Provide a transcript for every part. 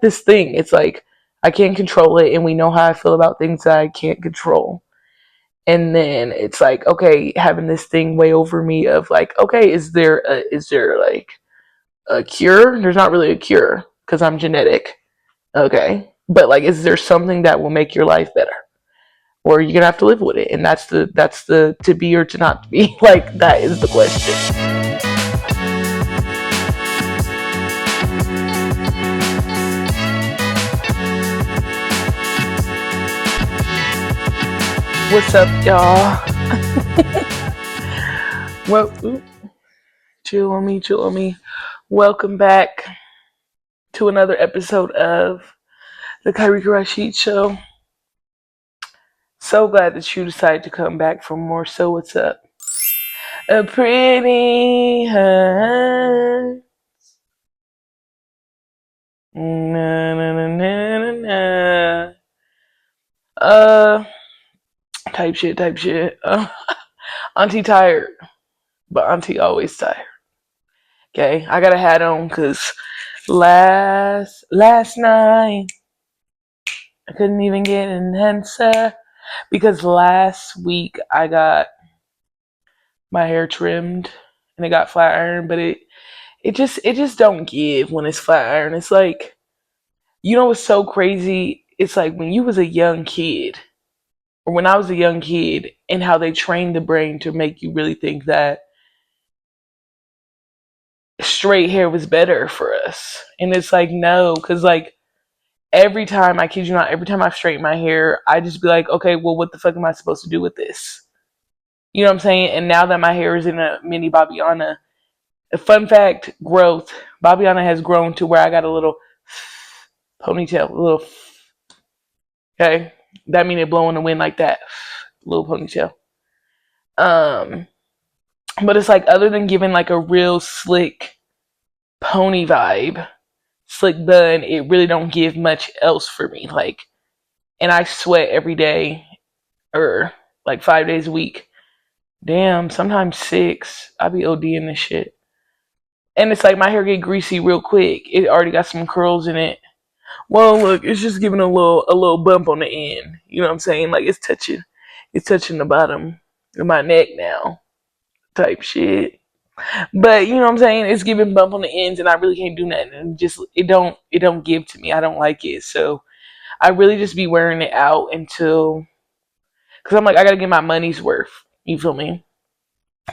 this thing. It's like I can't control it, and we know how I feel about things that I can't control. And then it's like, okay, having this thing weigh over me of like, okay, is there like a cure? There's not really a cure because I'm genetic. Okay, but like, is there something that will make your life better? Or you're gonna have to live with it, and that's the to be or to not to be. Like that is the question. What's up, y'all? Well, chill on me, chill on me. Welcome back to another episode of the Kyrie Rashid Show. So glad that you decided to come back for more. So what's up? A pretty hurt. Na, na, na, na, na, na. Uh, type shit, type shit. Auntie tired, but Auntie always tired. Okay, I got a hat on because last night I couldn't even get an answer because last week I got my hair trimmed and it got flat iron, but it just don't give when it's flat iron. It's like, you know what's so crazy? It's like when you was a young kid, or when I was a young kid, and how they trained the brain to make you really think that straight hair was better for us. And it's like, no, because like every time, I kid you not, every time I straighten my hair, I just be like, okay, well, what the fuck am I supposed to do with this? You know what I'm saying? And now that my hair is in a mini Babiana, a fun fact, growth, Babiana has grown to where I got a little ponytail, a little, okay? That mean it blow in the wind like that, little ponytail. Um, but it's like, other than giving like a real slick pony vibe, slick bun, it really don't give much else for me. Like, and I sweat every day, or like 5 days a week. Damn, sometimes six. I be ODing this shit. And it's like my hair get greasy real quick. It already got some curls in it. Well, look, it's just giving a little bump on the end. You know what I'm saying? Like it's touching the bottom of my neck now, type shit. But you know what I'm saying? It's giving bump on the ends, and I really can't do nothing. And just it don't give to me. I don't like it, so I really just be wearing it out until, because I'm like, I gotta get my money's worth. You feel me?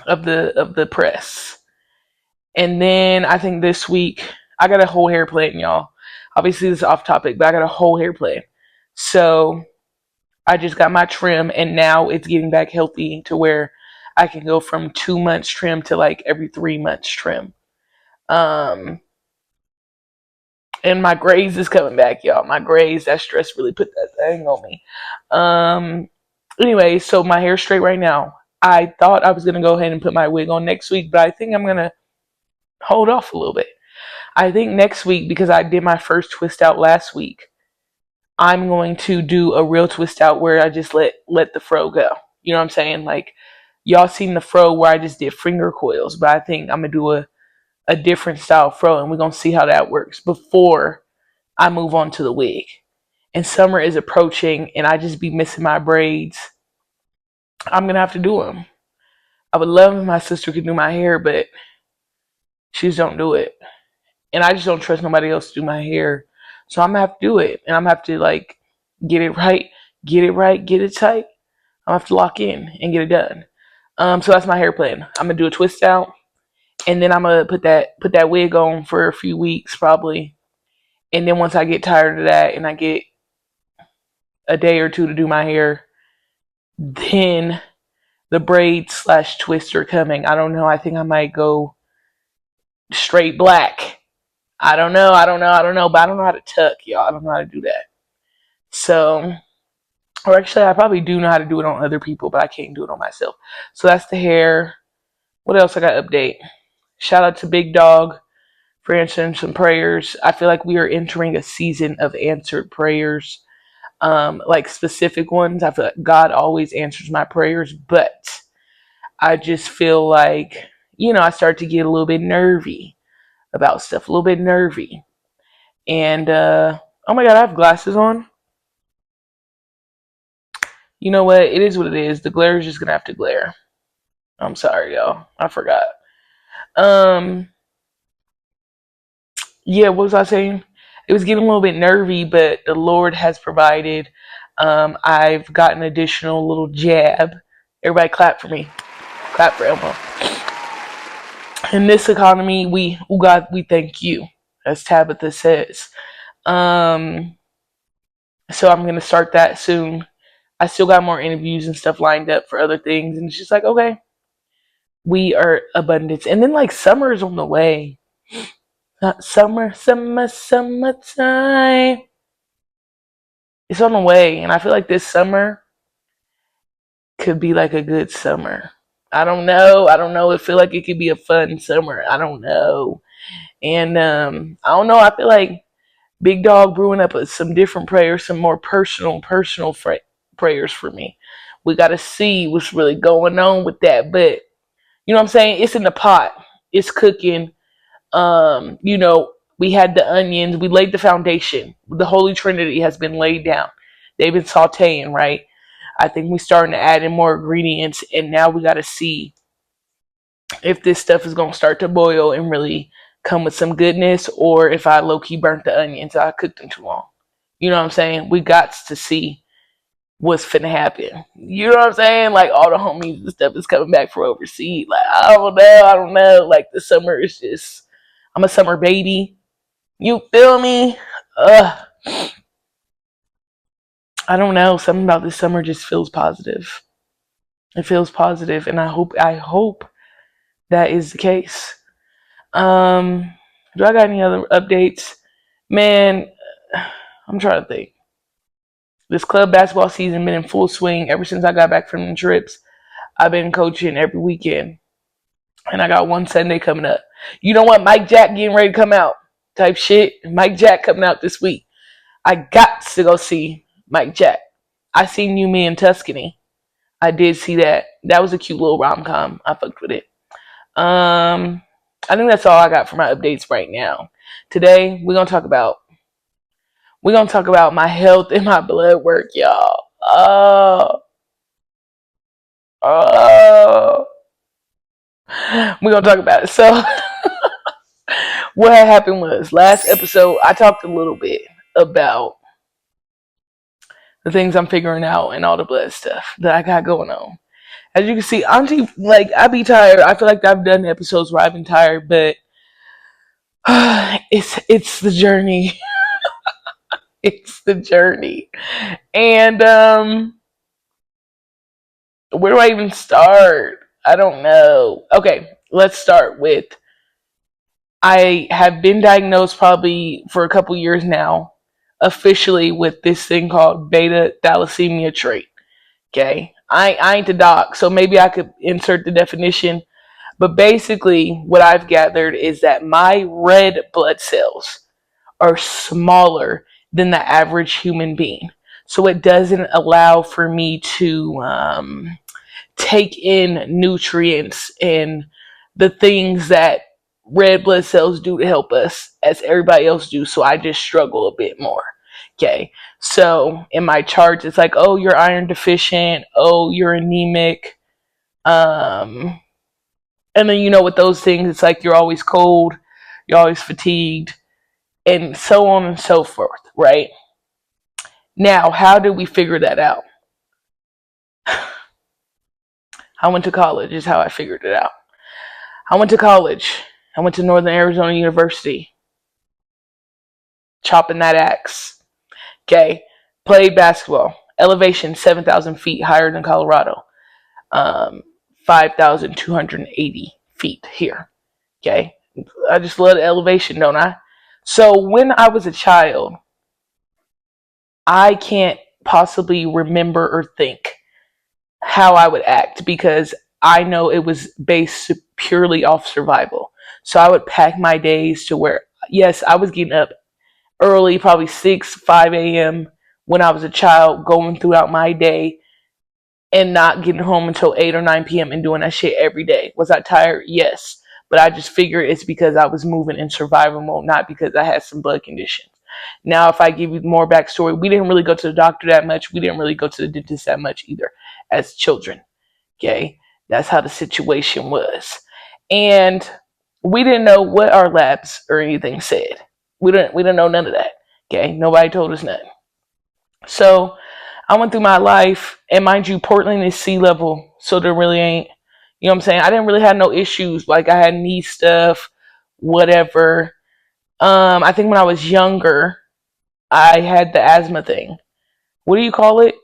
Of the press. And then I think this week I got a whole hair plan, y'all. Obviously this is off topic, but I got a whole hair plan. So I just got my trim, and now it's getting back healthy to where I can go from 2 months trim to like every 3 months trim. Um and my grays is coming back, y'all. My grays, that stress really put that thing on me. Anyway, so my hair's straight right now. I thought I was gonna go ahead and put my wig on next week, but I think I'm gonna hold off a little bit. I think next week, because I did my first twist out last week, I'm going to do a real twist out where I just let the fro go. You know what I'm saying? Like, y'all seen the fro where I just did finger coils, but I think I'm gonna do a different style fro, and we're gonna see how that works before I move on to the wig. And summer is approaching, and I just be missing my braids. I'm gonna have to do them. I would love if my sister could do my hair, but she just don't do it. And I just don't trust nobody else to do my hair. So I'm gonna have to do it. And I'm gonna have to like get it right, get it right, get it tight. I'm gonna have to lock in and get it done. So that's my hair plan. I'm gonna do a twist out, and then I'm gonna put that wig on for a few weeks probably. And then once I get tired of that and I get a day or two to do my hair, then the braid slash twist are coming. I don't know. I think I might go straight black. I don't know, but I don't know how to tuck, y'all. I don't know how to do that. So, or actually, I probably do know how to do it on other people, but I can't do it on myself. So that's the hair. What else I got to update? Shout out to Big Dog for answering some prayers. I feel like we are entering a season of answered prayers, like specific ones. I feel like God always answers my prayers, but I just feel like, I start to get a little bit nervy about stuff, a little bit nervy. And oh my god, I have glasses on. You know what? It is what it is. The glare is just gonna have to glare. I'm sorry, y'all. I forgot. Um, yeah, what was I saying? It was getting a little bit nervy, but the Lord has provided. I've got an additional little jab. Everybody clap for me. Clap for Elmo. In this economy, oh God, we thank you, as Tabitha says. Um, so I'm gonna start that soon. I still got more interviews and stuff lined up for other things, and it's just like, okay, we are abundance. And then like summer's on the way. Not summer, summertime. It's on the way, and I feel like this summer could be like a good summer. I don't know. I don't know. I feel like it could be a fun summer. I don't know. And I don't know. I feel like Big Dog brewing up some different prayers, some more personal prayers for me. We got to see what's really going on with that. But you know what I'm saying? It's in the pot. It's cooking. You know, we had the onions. We laid the foundation. The Holy Trinity has been laid down. They've been sauteing, right? I think we're starting to add in more ingredients, and now we got to see if this stuff is going to start to boil and really come with some goodness, or if I low key burnt the onions, I cooked them too long. You know what I'm saying? We got to see what's finna happen. You know what I'm saying? Like all the homies and stuff is coming back from overseas. Like I don't know. Like the summer is just, I'm a summer baby. You feel me? I don't know. Something about this summer just feels positive. It feels positive, and I hope that is the case. Um, do I got any other updates? Man, I'm trying to think. This club basketball season been in full swing ever since I got back from the trips. I've been coaching every weekend, and I got one Sunday coming up. You know what? Mike Jack getting ready to come out. Type shit. Mike Jack coming out this week. I got to go see Mike Jack. I seen You, Me, in Tuscany. I did see that. That was a cute little rom com. I fucked with it. I think that's all I got for my updates right now. Today we're gonna talk about my health and my blood work, y'all. Oh, we're gonna talk about it. So, what had happened was last episode I talked a little bit about the things I'm figuring out and all the blood stuff that I got going on. As you can see, Auntie, like I be tired. I feel like I've done episodes where I've been tired, but it's the journey. It's the journey. And where do I even start? I don't know. Okay, let's start with I have been diagnosed probably for a couple years now, officially with this thing called Beta Thalassemia trait. Okay, I ain't the doc, so maybe I could insert the definition. But basically, what I've gathered is that my red blood cells are smaller than the average human being. So it doesn't allow for me to take in nutrients and the things that red blood cells do to help us as everybody else do. So I just struggle a bit more. Okay. So in my charts, it's like, oh, you're iron deficient. Oh, you're anemic. Um, and then, with those things, it's like you're always cold, you're always fatigued, and so on and so forth, right? Now, how do we figure that out? I went to college, is how I figured it out. I went to college. I went to Northern Arizona University, chopping that axe. Okay. Played basketball. Elevation 7,000 feet higher than Colorado. 5,280 feet here. Okay. I just love the elevation, don't I? So when I was a child, I can't possibly remember or think how I would act because I know it was based purely off survival. So I would pack my days to where, yes, I was getting up early, probably 6, 5 a.m. when I was a child, going throughout my day and not getting home until 8 or 9 p.m. and doing that shit every day. Was I tired? Yes. But I just figured it's because I was moving in survival mode, not because I had some blood conditions. Now, if I give you more backstory, we didn't really go to the doctor that much. We didn't really go to the dentist that much either as children. Okay. That's how the situation was. And we didn't know what our labs or anything said. We didn't know none of that. Okay. Nobody told us nothing. So I went through my life, and mind you, Portland is sea level, so there really ain't, you know what I'm saying? I didn't really have no issues. Like I had knee stuff, whatever. I think when I was younger, I had the asthma thing. What do you call it?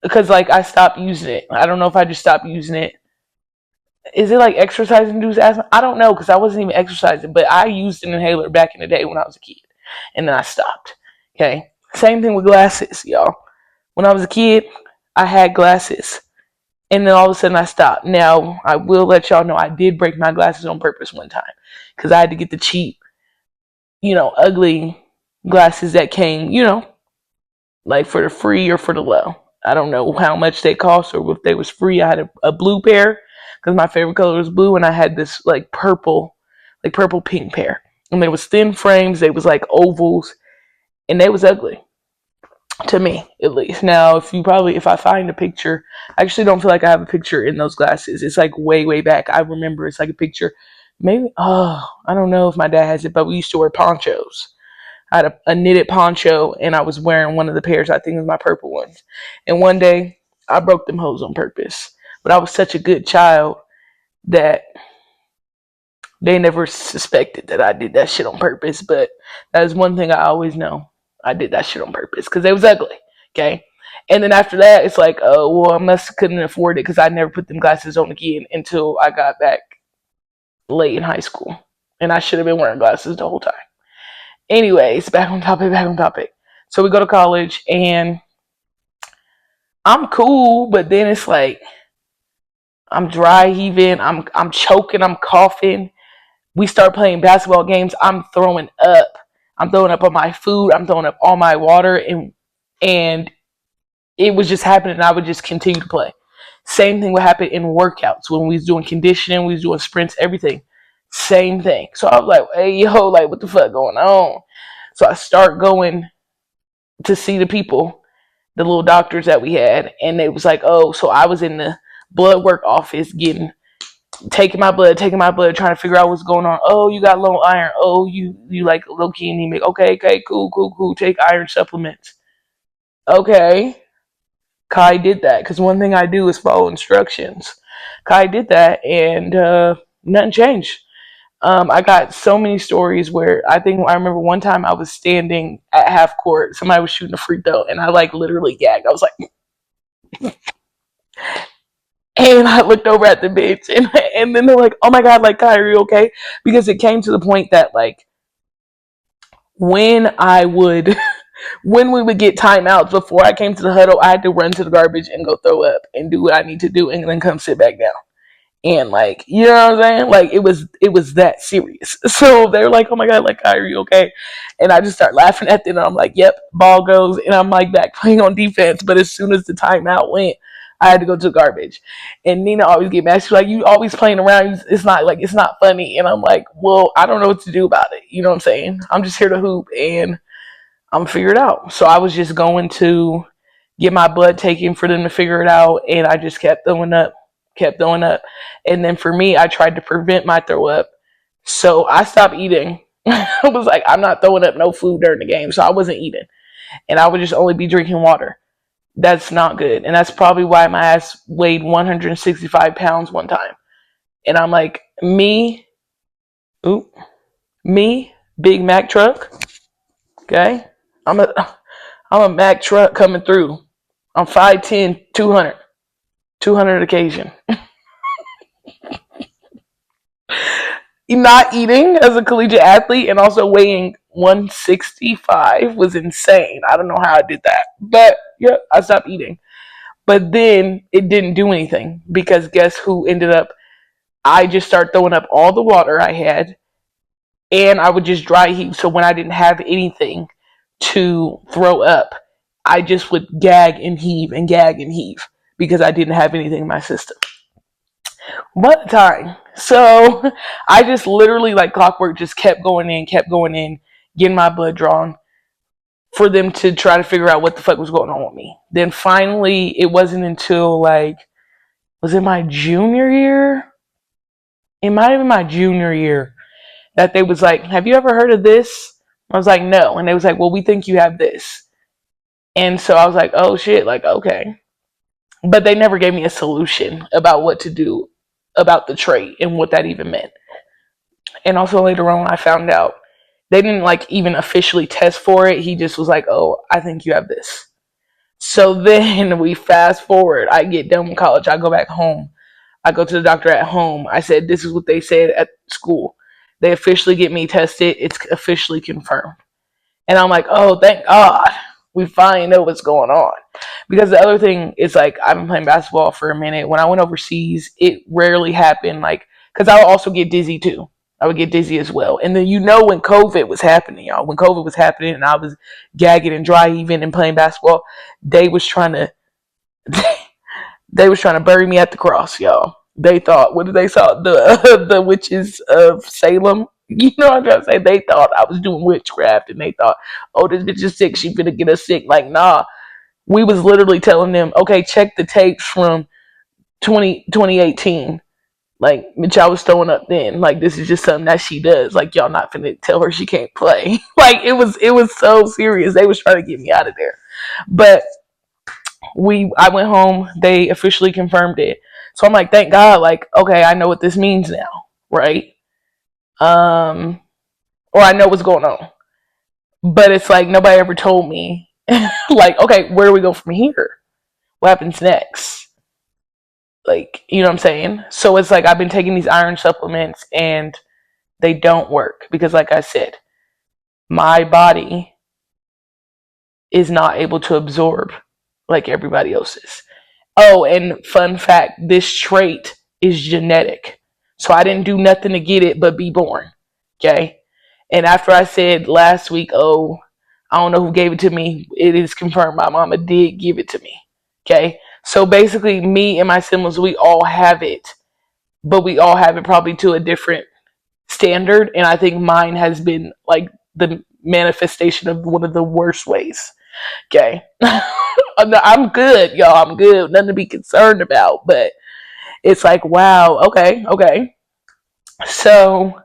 Because like I stopped using it. I don't know if I just stopped using it. Is it like exercise induced asthma? I don't know because I wasn't even exercising, but I used an inhaler back in the day when I was a kid, and then I stopped. Okay, same thing with glasses, y'all. When I was a kid, I had glasses, and then all of a sudden I stopped. Now I will let y'all know I did break my glasses on purpose one time because I had to get the cheap, ugly glasses that came, like for the free or for the low. I don't know how much they cost or if they was free. I had a blue pair because my favorite color was blue, and I had this like purple pink pair. And they was thin frames. They was like ovals, and they was ugly to me at least. Now, if I find a picture, I actually don't feel like I have a picture in those glasses. It's like way back. I remember it's like a picture. Maybe I don't know if my dad has it, but we used to wear ponchos. I had a knitted poncho, and I was wearing one of the pairs. I think it was my purple ones. And one day, I broke them hoes on purpose. But I was such a good child that they never suspected that I did that shit on purpose. But that is one thing I always know. I did that shit on purpose because they was ugly. Okay. And then after that, it's like, oh, well, I must couldn't afford it because I never put them glasses on again until I got back late in high school. And I should have been wearing glasses the whole time. Anyways, back on topic. So we go to college, and I'm cool, but then it's like I'm dry heaving, I'm choking, I'm coughing. We start playing basketball games. I'm throwing up. I'm throwing up on my food. I'm throwing up all my water, and it was just happening. I would just continue to play. Same thing would happen in workouts when we was doing conditioning, we was doing sprints, everything. Same thing. So I was like, hey yo, like what the fuck going on? So I start going to see the people, the little doctors that we had, and they was like, oh, so I was in the blood work office taking my blood, trying to figure out what's going on. Oh, you got low iron. Oh, you like low key anemic. Okay, cool. Take iron supplements. Okay. Kai did that because one thing I do is follow instructions. Kai did that, and nothing changed. I got so many stories where I remember one time I was standing at half court, somebody was shooting a free throw, and I like literally gagged. I was like, and I looked over at the bench, and then they're like, "Oh my god, like Kai, are you okay?" Because it came to the point that like when I would when we would get timeouts before I came to the huddle, I had to run to the garbage and go throw up and do what I need to do, and then come sit back down. And like, you know what I'm saying? Like it was that serious. So they're like, oh my god, like Kai, are you okay? And I just start laughing at them, and I'm like, yep, ball goes, and I'm like back playing on defense. But as soon as the timeout went, I had to go to the garbage. And Nina always get mad. She's like, you always playing around. It's not funny. And I'm like, well, I don't know what to do about it. You know what I'm saying? I'm just here to hoop, and I'm figure it out. So I was just going to get my blood taken for them to figure it out, and I just kept throwing up. And then for me, I tried to prevent my throw up. So I stopped eating. I was like, I'm not throwing up no food during the game. So I wasn't eating. And I would just only be drinking water. That's not good. And that's probably why my ass weighed 165 pounds one time. And I'm like, me, Big Mac truck. Okay. I'm a Mac truck coming through. I'm 5'10", 200 occasion. Not eating as a collegiate athlete and also weighing 165 was insane. I don't know how I did that. But yeah, I stopped eating. But then it didn't do anything because guess who ended up? I just started throwing up all the water I had, and I would just dry heave. So when I didn't have anything to throw up, I just would gag and heave because I didn't have anything in my system. What time? So I just literally like clockwork just kept going in, getting my blood drawn. for them to try to figure out what the fuck was going on with me. Then finally, it wasn't until like, was it my junior year? It might have been my junior year that they was like, have you ever heard of this? I was like, no. And they was like, well, we think you have this. And so I was like, oh shit, like, okay. But they never gave me a solution about what to do about the trait and what that even meant. And also later on, I found out they didn't like even officially test for it. He just was like, oh, I think you have this. So then we fast forward. I get done with college. I go back home. I go to the doctor at home. I said, this is what they said at school. They officially get me tested. It's officially confirmed. And I'm like, oh, thank God. We finally know what's going on. Because the other thing is, like, I've been playing basketball for a minute. When I went overseas, it rarely happened. Like, because I would also get dizzy too. I would get dizzy as well. And then, when COVID was happening, y'all, when COVID was happening and I was gagging and dry heaving and playing basketball, they was trying to bury me at the cross, y'all. They thought, what did they saw? The witches of Salem. You know what I'm trying to say? They thought I was doing witchcraft, and they thought, oh, this bitch is sick. She finna get us sick. Like, nah. We was literally telling them, okay, check the tapes from 2018. Like, bitch, I was throwing up then. Like, this is just something that she does. Like, y'all not finna tell her she can't play. Like, it was so serious. They was trying to get me out of there. But I went home. They officially confirmed it. So I'm like, thank God. Like, okay, I know what this means now, right? Or I know what's going on. But it's like nobody ever told me. Like, okay, where do we go from here? What happens next? Like, you know what I'm saying? So it's like I've been taking these iron supplements and they don't work because, like I said, my body is not able to absorb like everybody else's. Oh, and fun fact, this trait is genetic. So I didn't do nothing to get it but be born. Okay? And after I said last week, oh, I don't know who gave it to me, it is confirmed my mama did give it to me. Okay? So basically, me and my siblings, we all have it, but we all have it probably to a different standard. And I think mine has been like the manifestation of one of the worst ways. Okay? I'm good, y'all. I'm good. Nothing to be concerned about. But it's like, wow, okay. So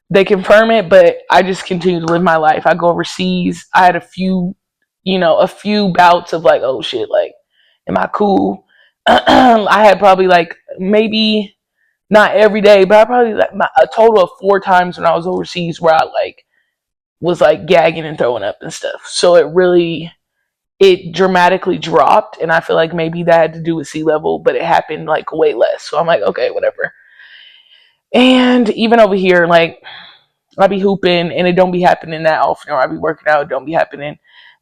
they confirm it, but I just continue to live my life. I go overseas. I had a few bouts of like, oh shit, like, am I cool? I had probably like maybe not every day, but I probably like a total of 4 times when I was overseas where I like was like gagging and throwing up and stuff. So it dramatically dropped, and I feel like maybe that had to do with sea level, but it happened like way less. So I'm like, okay, whatever. And even over here, like, I be hooping and it don't be happening that often, or I be working out, it don't be happening.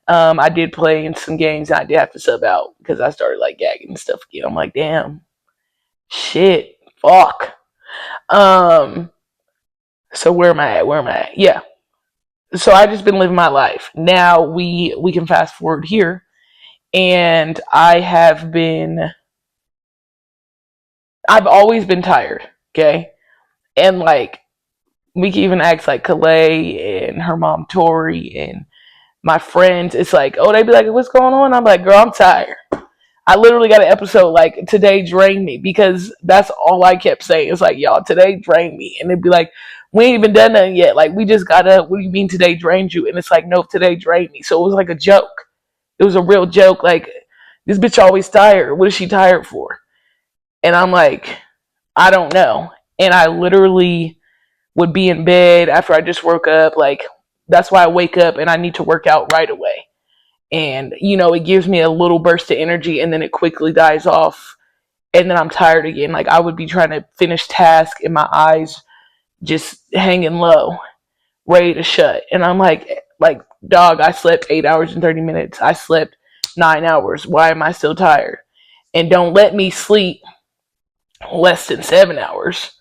I did play in some games and I did have to sub out because I started like gagging and stuff again. I'm like, damn, shit, fuck. Um, so where am I at? Where am I at? Yeah. So I just been living my life. Now we can fast forward here, and I've always been tired, okay? And like we can even ask like Kalei and her mom Tori and my friends. It's like, oh, they be like, what's going on? I'm like, girl, I'm tired. I literally got an episode like today drained me because that's all I kept saying. It's like, y'all, today drained me. And they'd be like, we ain't even done nothing yet. Like, we just got up. What do you mean today drained you? And it's like, no, today drained me. So it was like a joke. It was a real joke. Like, this bitch always tired. What is she tired for? And I'm like, I don't know. And I literally would be in bed after I just woke up. Like, that's why I wake up and I need to work out right away. And, it gives me a little burst of energy and then it quickly dies off. And then I'm tired again. Like, I would be trying to finish tasks and my eyes just hanging low, ready to shut. And I'm like, dog, I slept 8 hours and 30 minutes. I slept 9 hours. Why am I still tired? And don't let me sleep less than 7 hours.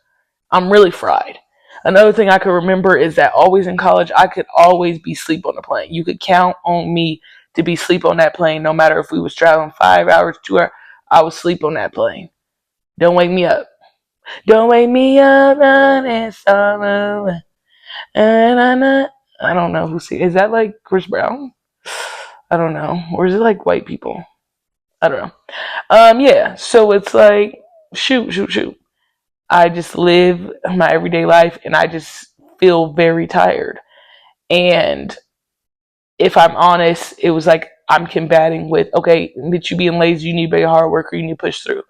I'm really fried. Another thing I can remember is that always in college, I could always be asleep on the plane. You could count on me to be asleep on that plane, no matter if we was traveling 5 hours, 2 hours. I would sleep on that plane. Don't wake me up. Don't wake me up, running sorrow. And I don't know who sings. Is that like Chris Brown? I don't know. Or is it like white people? I don't know. Yeah. So it's like, shoot. I just live my everyday life and I just feel very tired. And if I'm honest, it was like I'm combating with, okay, bitch, you being lazy, you need to be a hard worker, you need to push through.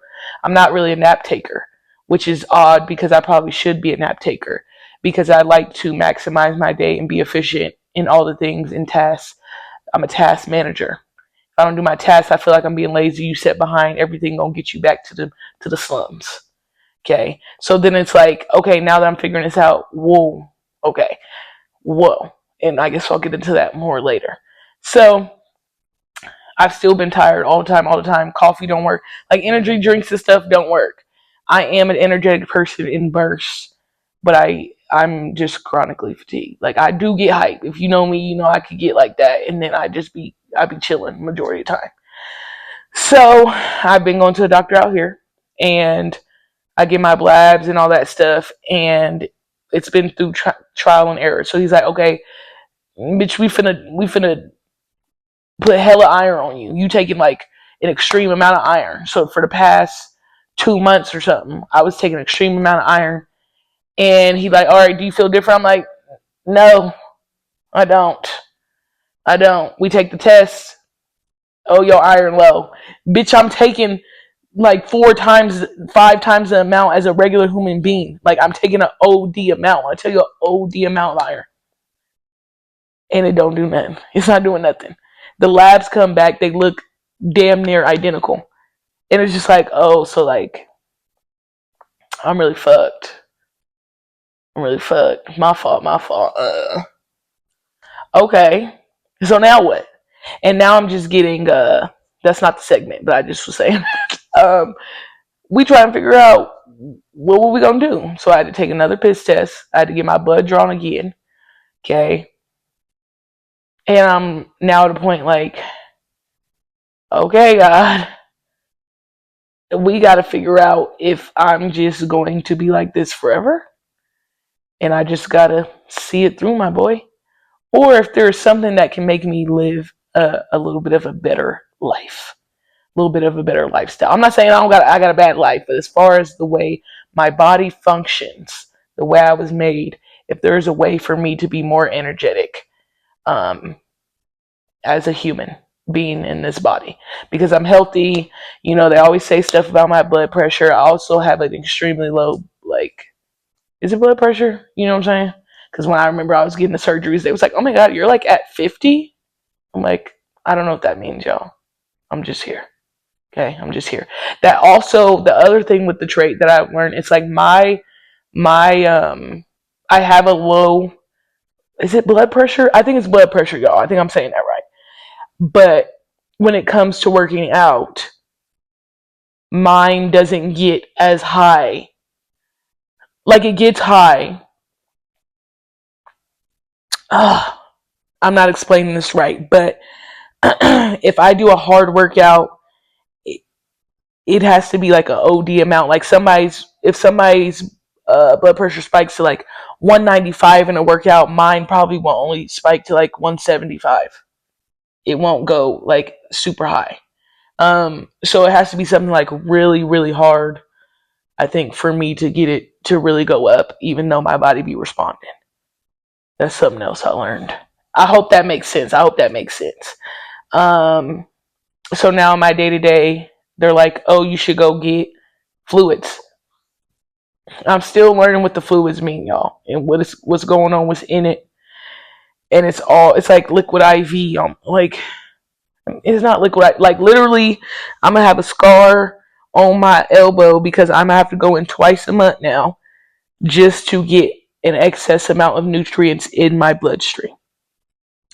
I'm not really a nap taker, which is odd because I probably should be a nap taker because I like to maximize my day and be efficient in all the things and tasks. I'm a task manager. If I don't do my tasks, I feel like I'm being lazy. You sit behind, everything gonna get you back to the slums. Okay. So then it's like, okay, now that I'm figuring this out, whoa, okay, whoa. And I guess I'll get into that more later. So I've still been tired all the time. Coffee don't work. Like energy drinks and stuff don't work. I am an energetic person in bursts, but I'm just chronically fatigued. Like I do get hype. If you know me, you know I could get like that, and then I be chilling majority of the time. So I've been going to a doctor out here, and I get my blabs and all that stuff, and it's been through trial and error. So he's like, okay, bitch, we finna put hella iron on you. You taking like an extreme amount of iron. So for the past 2 months or something, I was taking an extreme amount of iron. And he like, all right, do you feel different? I'm like, no, I don't. I don't. We take the test. Oh, your iron low. Bitch, I'm taking like 4 times, 5 times the amount as a regular human being. Like I'm taking an OD amount. I tell you an OD amount of iron. And it don't do nothing. It's not doing nothing. The labs come back, they look damn near identical. And it's just like, oh, so like I'm really fucked. I'm really fucked. My fault, my fault. Okay. So now what? And now I'm just getting that's not the segment, but I just was saying um we try and figure out what were we gonna do. So I had to take another piss test. I had to get my blood drawn again. Okay. And I'm now at a point like, okay, God, we got to figure out if I'm just going to be like this forever and I just got to see it through, my boy, or if there's something that can make me live a little bit of a better life, a little bit of a better lifestyle. I'm not saying I got a bad life, but as far as the way my body functions, the way I was made, if there's a way for me to be more energetic, um, as a human being in this body, because I'm healthy. You know, they always say stuff about my blood pressure. I also have an extremely low, like, is it blood pressure? You know what I'm saying? Because when I remember I was getting the surgeries, they was like, oh my God, you're like at 50? I'm like, I don't know what that means, y'all. I'm just here. Okay, I'm just here. That also, the other thing with the trait that I've learned, it's like my I have a low, is it blood pressure? I think it's blood pressure, y'all. I think I'm saying that right. But when it comes to working out, mine doesn't get as high. Like it gets high. Ugh, I'm not explaining this right, but if I do a hard workout, it has to be like an OD amount. Like if somebody's blood pressure spikes to like 195 in a workout, mine probably will only spike to like 175. It won't go like super high. So it has to be something like really, really hard, I think, for me to get it to really go up, even though my body be responding. That's something else I learned. I hope that makes sense. I hope that makes sense. Um, so now in my day to day, they're like, "Oh, you should go get fluids." I'm still learning what the fluids mean, y'all, and what's going on, what's in it, and it's like liquid IV. Like it's not liquid. Like literally, I'm gonna have a scar on my elbow because I'm gonna have to go in twice a month now just to get an excess amount of nutrients in my bloodstream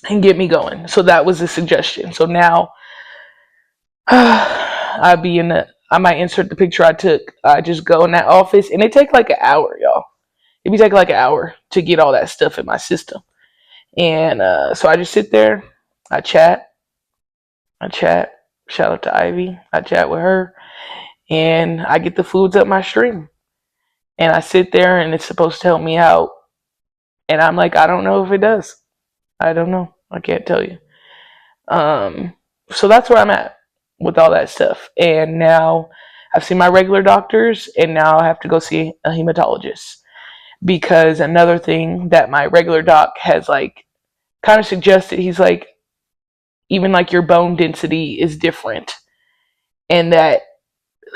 and get me going. So that was a suggestion. So now I might insert the picture I took. I just go in that office and it take like an hour, y'all. It be take like an hour to get all that stuff in my system. And so I just sit there, I chat, I chat. Shout out to Ivy. I chat with her and I get the foods up my stream. And I sit there and it's supposed to help me out. And I'm like, I don't know if it does. I don't know. I can't tell you. So that's where I'm at with all that stuff. And now I've seen my regular doctors, and now I have to go see a hematologist, because another thing that my regular doc has like kind of suggested, he's like, even like your bone density is different, and that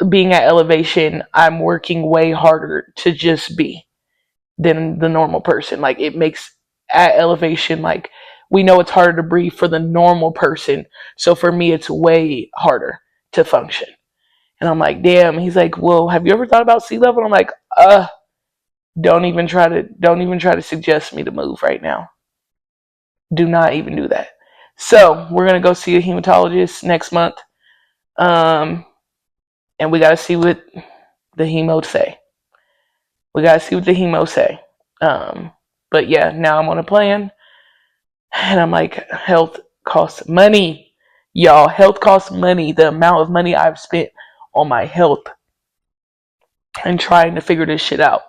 being at elevation, I'm working way harder to just be than the normal person. Like it makes at elevation, like we know it's harder to breathe for the normal person. So for me, it's way harder to function. And I'm like, damn. He's like, well, have you ever thought about sea level? I'm like, don't even try to suggest me to move right now. Do not even do that. So we're gonna go see a hematologist next month. Um, and we gotta see what the hemo say. We gotta see what the hemo say. But yeah, now I'm on a plan, and I'm like, health costs money, y'all. Health costs money. The amount of money I've spent on my health and trying to figure this shit out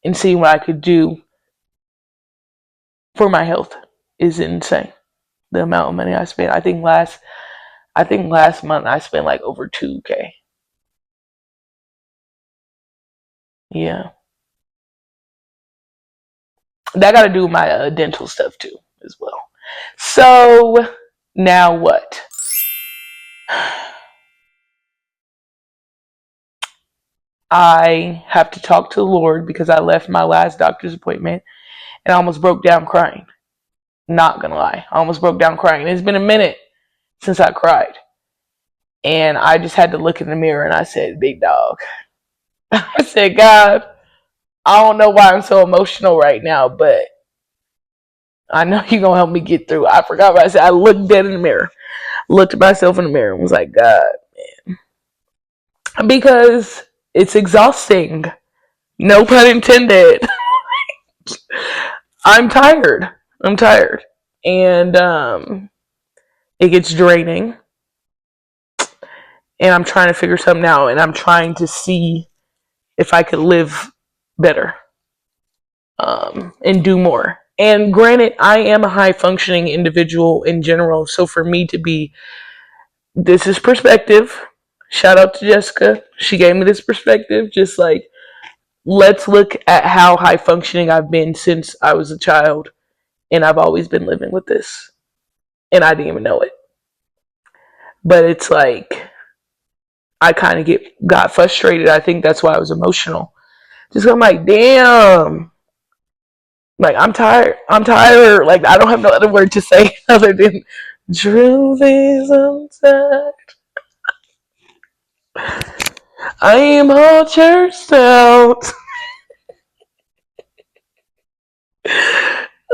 and seeing what I could do for my health is insane. The amount of money I spent. I think last month I spent like over 2K. Yeah, that got to do with my dental stuff too as well. So now what? I have to talk to the Lord because I left my last doctor's appointment and I almost broke down crying. Not gonna lie, I almost broke down crying. It's been a minute since I cried, and I just had to look in the mirror and I said, "Big dog." I said, "God, I don't know why I'm so emotional right now, but I know you're gonna help me get through." I forgot what I said. I looked dead in the mirror, looked at myself in the mirror, and was like, "God," because it's exhausting. No pun intended. I'm tired. I'm tired, and it gets draining. And I'm trying to figure something out, and I'm trying to see if I could live better, and do more. And granted, I am a high functioning individual in general, so for me to be, this is perspective. Shout out to Jessica. She gave me this perspective. Just like, let's look at how high functioning I've been since I was a child, and I've always been living with this, and I didn't even know it. But it's like I kind of got frustrated. I think that's why I was emotional. Just I'm like, damn. Like I'm tired. I'm tired. Like I don't have no other word to say other than truth is unsaid. I am all churched out.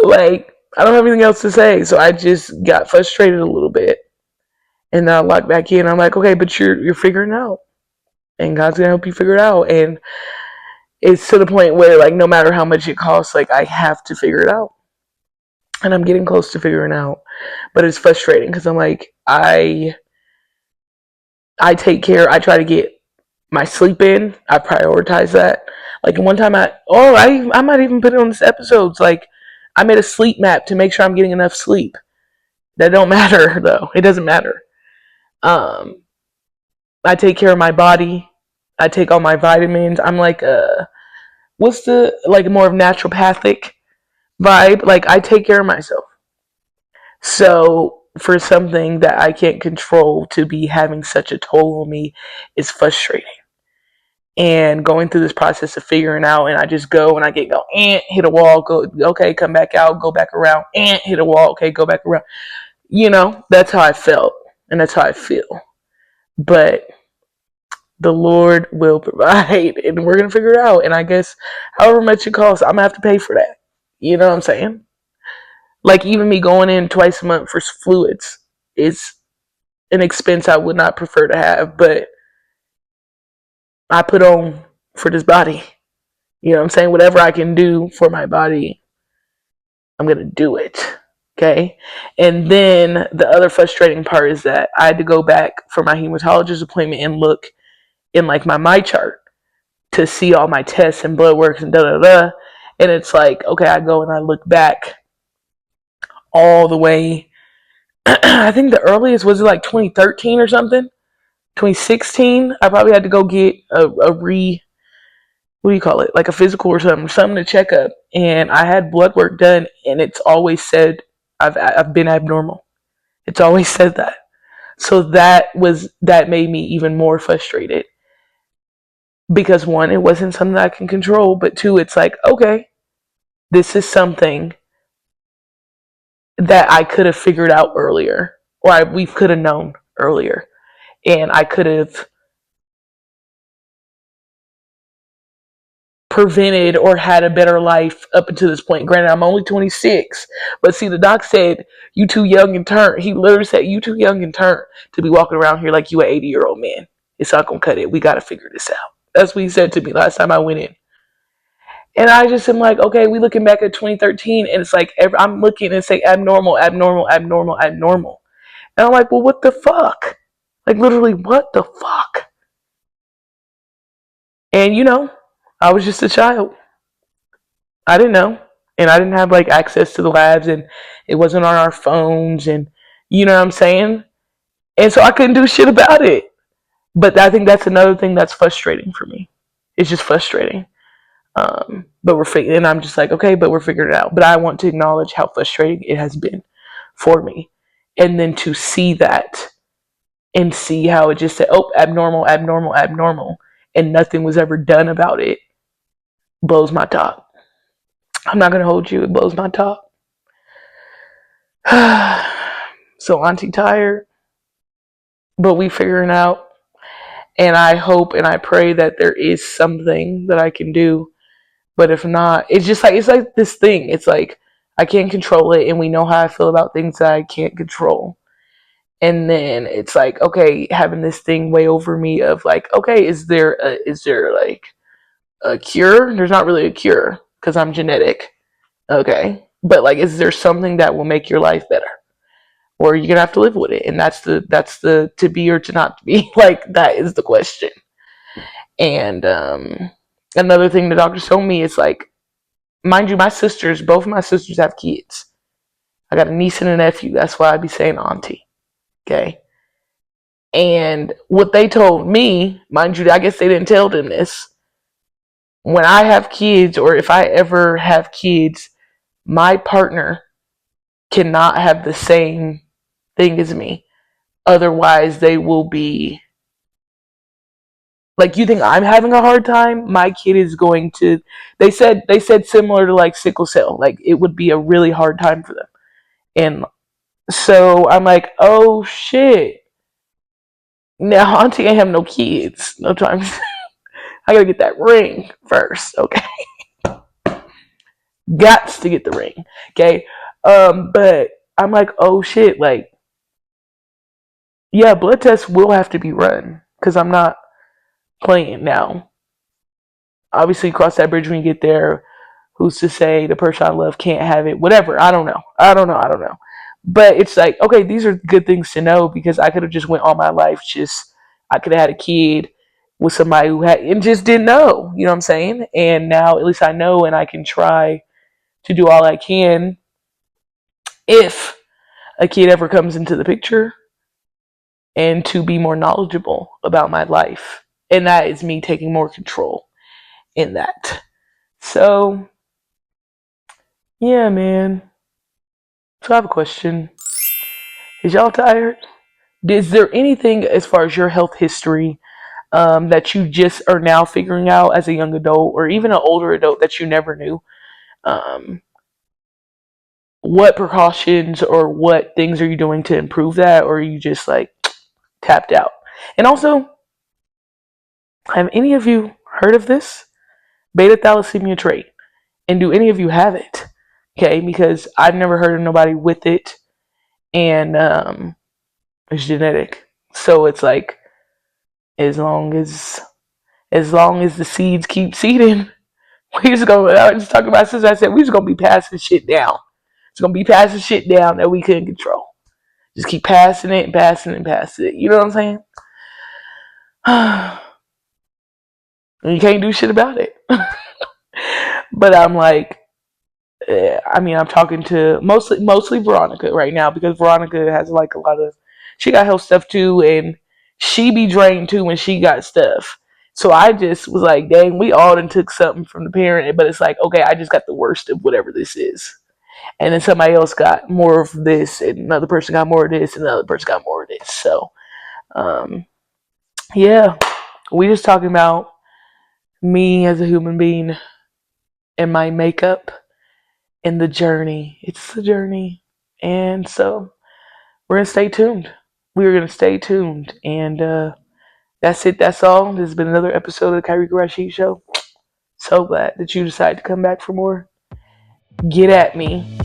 Like I don't have anything else to say, so I just got frustrated a little bit, and then I locked back in. I'm like, okay, but you're figuring it out, and God's gonna help you figure it out. And it's to the point where like no matter how much it costs, like I have to figure it out, and I'm getting close to figuring it out. But it's frustrating because I'm like I take care. I try to get my sleep in. I prioritize that. Like one time I might even put it on this episode. It's like I made a sleep map to make sure I'm getting enough sleep. That don't matter though. It doesn't matter. Um, I take care of my body. I take all my vitamins. I'm like what's the like more of naturopathic vibe? Like I take care of myself. So for something that I can't control to be having such a toll on me is frustrating. And going through this process of figuring out, and I just go and I get go and hit a wall, go okay, come back out, go back around, and hit a wall, okay, go back around. That's how I felt, and that's how I feel. But the Lord will provide, and we're gonna figure it out. And I guess however much it costs, I'm gonna have to pay for that. You know what I'm saying? Like even me going in twice a month for fluids is an expense I would not prefer to have, but I put on for this body. You know what I'm saying? Whatever I can do for my body, I'm going to do it. Okay. And then the other frustrating part is that I had to go back for my hematologist appointment and look in like my chart to see all my tests and blood works and da da da. And it's like, okay, I go and I look back all the way I think the earliest was it like 2013 or something, 2016. I probably had to go get a what do you call it, like a physical or something to check up, and I had blood work done, and it's always said I've been abnormal. It's always said that. So that made me even more frustrated because one, it wasn't something I can control, but two, it's like, okay, this is something that I could have figured out earlier, or we could have known earlier, and I could have prevented or had a better life up until this point. Granted, I'm only 26, but see, the doc said you too young and turn. He literally said you too young and turn to be walking around here like you an 80-year-old man. It's not gonna cut it. We gotta figure this out. That's what he said to me last time I went in. And I just am like, okay, we looking back at 2013, and it's like I'm looking and say abnormal, abnormal, abnormal, abnormal, and I'm like, well, what the fuck? Like literally, what the fuck? And I was just a child. I didn't know, and I didn't have like access to the labs, and it wasn't on our phones, and you know what I'm saying. And so I couldn't do shit about it. But I think that's another thing that's frustrating for me. It's just frustrating. But we're figuring, and I'm just like, okay, but we're figuring it out. But I want to acknowledge how frustrating it has been for me, and then to see that and see how it just said, oh, abnormal, abnormal, abnormal, and nothing was ever done about it blows my top. I'm not gonna hold you. It blows my top. So Auntie Tired, but we figuring out, and I hope and I pray that there is something that I can do. But if not, it's like this thing. It's like I can't control it, and we know how I feel about things that I can't control. And then it's like, okay, having this thing weigh over me of like, okay, is there like a cure? There's not really a cure because I'm genetic. Okay, but like, is there something that will make your life better? Or you're gonna have to live with it, and that's the to be or to not to be. Like that is the question. And another thing the doctor told me is like, mind you, both of my sisters have kids. I got a niece and a nephew. That's why I be saying auntie. Okay. And what they told me, mind you, I guess they didn't tell them this. When I have kids, or if I ever have kids, my partner cannot have the same thing as me. Otherwise, they will be like, you think I'm having a hard time? My kid is going to. They said similar to like sickle cell. Like it would be a really hard time for them. And so I'm like, oh shit. Now Auntie ain't have no kids. No time. I gotta get that ring first. Okay. Gots to get the ring. Okay. But I'm like, oh shit. Like, yeah, blood tests will have to be run because I'm not playing now. Obviously, cross that bridge when you get there. Who's to say the person I love can't have it? Whatever. I don't know. I don't know. I don't know. But it's like, okay, these are good things to know because I could have just went all my life just I could have had a kid with somebody who had and just didn't know. You know what I'm saying? And now at least I know and I can try to do all I can if a kid ever comes into the picture and to be more knowledgeable about my life. And that is me taking more control in that. So, yeah, man. So I have a question. Is y'all tired? Is there anything as far as your health history that you just are now figuring out as a young adult or even an older adult that you never knew? Um, what precautions or what things are you doing to improve that, or are you just like tapped out? And also, have any of you heard of this beta thalassemia trait? And do any of you have it? Okay, because I've never heard of nobody with it, and it's genetic. So it's like as long as the seeds keep seeding, we just gonna. I was just talking about sister. I said we just gonna be passing shit down. It's gonna be passing shit down that we couldn't control. Just keep passing it and passing it and passing it. You know what I'm saying? And you can't do shit about it. But I'm like, I mean, I'm talking to mostly Veronica right now because Veronica has like a lot of she got health stuff too, and she be drained too when she got stuff. So I just was like, dang, we all done took something from the parent, but it's like, okay, I just got the worst of whatever this is. And then somebody else got more of this, and another person got more of this, and another person got more of this. So, um, yeah, we just talking about me as a human being and my makeup and the journey. It's the journey. And so we're going to stay tuned. We're going to stay tuned. And that's it. That's all. This has been another episode of the Kyrie Rashid Show. So glad that you decided to come back for more. Get at me.